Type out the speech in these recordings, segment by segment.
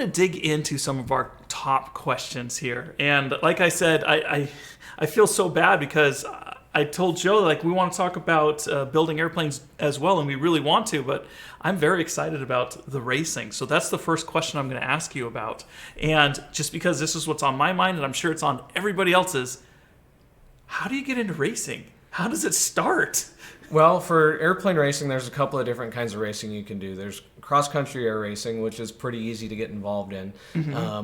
to dig into some of our top questions here. And like I said, I feel so bad because I told Joe, like, we want to talk about building airplanes as well, and we really want to, but I'm very excited about the racing. So that's the first question I'm going to ask you about. And just because this is what's on my mind, and I'm sure it's on everybody else's, how do you get into racing? How does it start? Well, for airplane racing, there's a couple of different kinds of racing you can do. There's cross-country air racing, which is pretty easy to get involved in.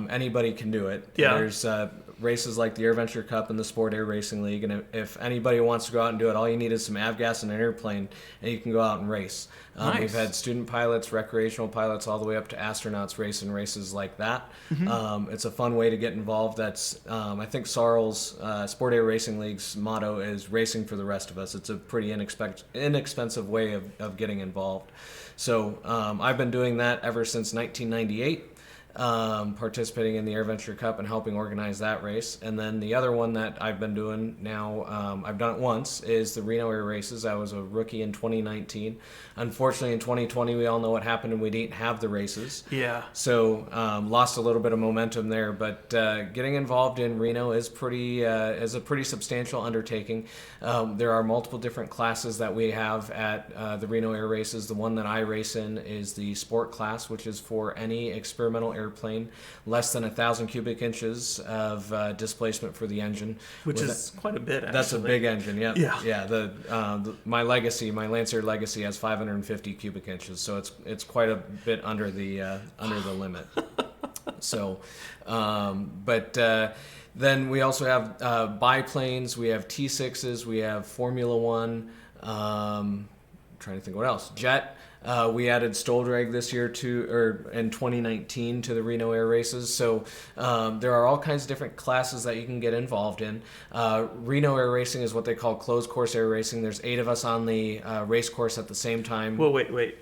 Anybody can do it. Yeah. There's races like the Air Venture Cup and the Sport Air Racing League, and if anybody wants to go out and do it, all you need is some avgas and an airplane, and you can go out and race. Nice. We've had student pilots, recreational pilots, all the way up to astronauts race in races like that. It's a fun way to get involved. That's I think Sarl's Sport Air Racing League's motto is "Racing for the Rest of Us." It's a pretty inexpensive way of getting involved. So I've been doing that ever since 1998. Participating in the Air Venture Cup and helping organize that race. And then the other one that I've been doing now, I've done it once, is the Reno Air Races. I was a rookie in 2019. Unfortunately, in 2020, we all know what happened and we didn't have the races. Yeah. So lost a little bit of momentum there. But getting involved in Reno is a pretty substantial undertaking. There are multiple different classes that we have at the Reno Air Races. The one that I race in is the sport class, which is for any experimental airplane less than 1,000 cubic inches of displacement for the engine, which is quite a bit, actually. That's a big engine. Yeah. Yeah. My Lancer Legacy has 550 cubic inches, so it's quite a bit under the limit. So, then we also have biplanes. We have T6s. We have Formula One. Trying to think what else. Jet. We added Stoldrag this year in 2019 to the Reno Air Races. So there are all kinds of different classes that you can get involved in. Reno Air Racing is what they call closed course air racing. There's 8 of us on the race course at the same time. Well, wait.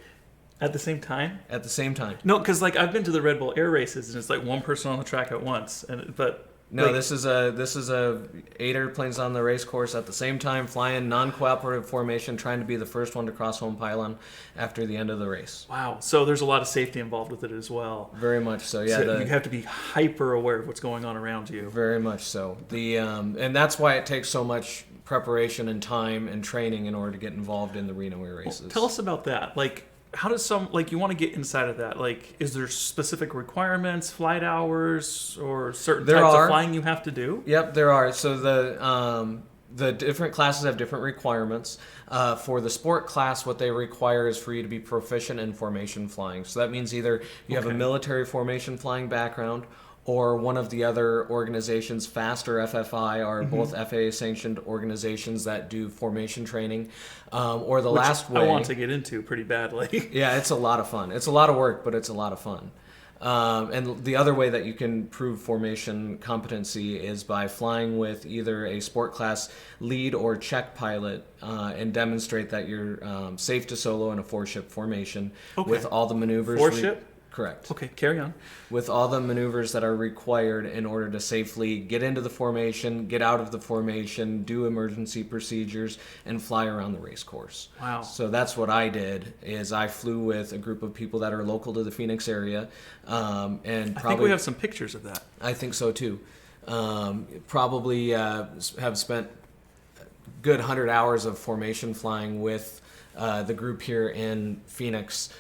At the same time? At the same time. No, because like I've been to the Red Bull Air Races and it's like one person on the track at once, No, this is a 8 airplanes on the race course at the same time, flying non-cooperative formation, trying to be the first one to cross home pylon after the end of the race. Wow. So there's a lot of safety involved with it as well. Very much so. Yeah. So you have to be hyper aware of what's going on around you. Very much so. And that's why it takes so much preparation and time and training in order to get involved in the Reno Air Races. Well, tell us about that. Like, how does you want to get inside of that? Like, is there specific requirements, flight hours, or certain types of flying you have to do? Yep, there are. So the different classes have different requirements. For the sport class, what they require is for you to be proficient in formation flying. So that means either you have a military formation flying background, or one of the other organizations, FAST or FFI, are both FAA-sanctioned organizations that do formation training. Or the last way... I want to get into pretty badly. Yeah, it's a lot of fun. It's a lot of work, but it's a lot of fun. And the other way that you can prove formation competency is by flying with either a sport class lead or check pilot and demonstrate that you're safe to solo in a 4-ship formation with all the maneuvers... 4-ship? Correct. Okay, carry on. With all the maneuvers that are required in order to safely get into the formation, get out of the formation, do emergency procedures, and fly around the race course. Wow. So that's what I did, is I flew with a group of people that are local to the Phoenix area. I think we have some pictures of that. I think so too. Probably have spent a good 100 hours of formation flying with the group here in Phoenix,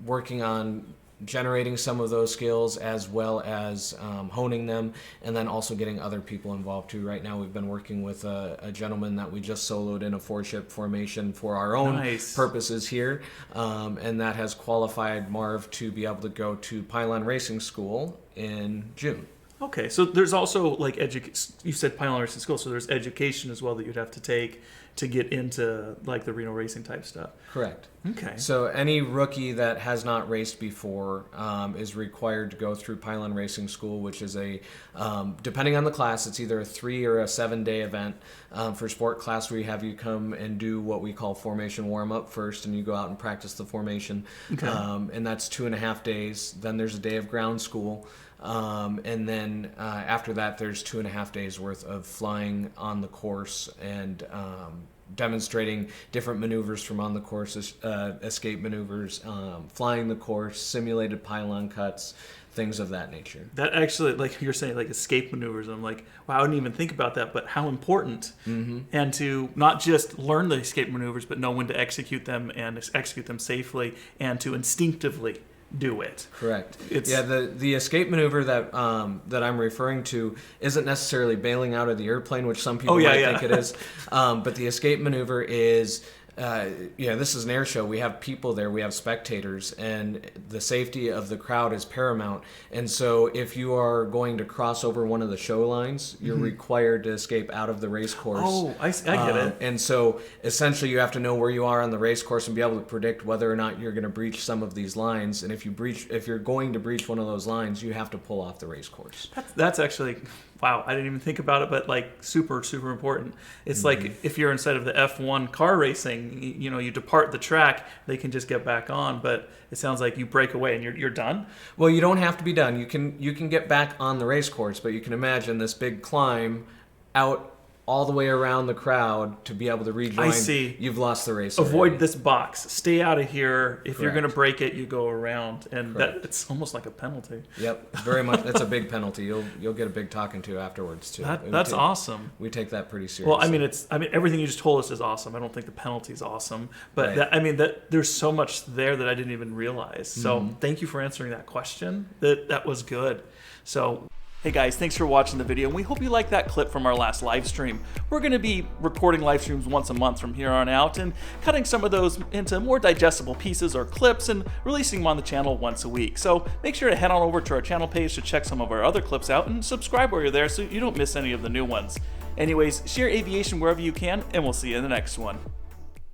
working on generating some of those skills as well as honing them, and then also getting other people involved too. Right now we've been working with a gentleman that we just soloed in a 4-ship formation for our own purposes here, and that has qualified Marv to be able to go to Pylon Racing School in June. Okay, so there's also like you said Pylon Racing School, so there's education as well that you'd have to take to get into like the Reno racing type stuff. Correct. Okay. So any rookie that has not raced before is required to go through Pylon Racing School, which is depending on the class, it's either a 3 or a 7-day event. For sport class, we have you come and do what we call formation warm-up first, and you go out and practice the formation. Okay. And that's 2.5 days. Then there's a day of ground school. And then after that, there's 2.5 days worth of flying on the course and demonstrating different maneuvers from on the course, escape maneuvers, flying the course, simulated pylon cuts, things of that nature. That actually, like you're saying, like escape maneuvers, I'm like, wow, I didn't even think about that, but how important. And to not just learn the escape maneuvers, but know when to execute them and execute them safely, and to instinctively do it. Correct. The escape maneuver that that I'm referring to isn't necessarily bailing out of the airplane, which some people might think it is. But the escape maneuver is, this is an air show. We have people there, we have spectators, and the safety of the crowd is paramount. And so if you are going to cross over one of the show lines, you're required to escape out of the race course. Oh, I get it. And so essentially you have to know where you are on the race course and be able to predict whether or not you're going to breach some of these lines. And if you're going to breach one of those lines, you have to pull off the race course. That's actually, wow, I didn't even think about it, but like super, super important. It's like if you're inside of the F1 car racing, you depart the track, they can just get back on, but it sounds like you break away and you're done. Well, you don't have to be done. You can get back on the race course, but you can imagine this big climb out all the way around the crowd to be able to rejoin. I see. You've lost the race. Avoid already. this box. Stay out of here. If you're Correct. going to break it, you go around, and it's almost like a penalty. Yep, very much. That's a big penalty. You'll get a big talking to afterwards too. That's awesome. We take that pretty seriously. Well, I mean, everything you just told us is awesome. I don't think the penalty's awesome, but there's so much there that I didn't even realize. So thank you for answering that question. That was good. So. Hey guys, thanks for watching the video, and we hope you liked that clip from our last live stream. We're going to be recording live streams once a month from here on out and cutting some of those into more digestible pieces or clips and releasing them on the channel once a week. So make sure to head on over to our channel page to check some of our other clips out and subscribe while you're there so you don't miss any of the new ones. Anyways, share aviation wherever you can, and we'll see you in the next one.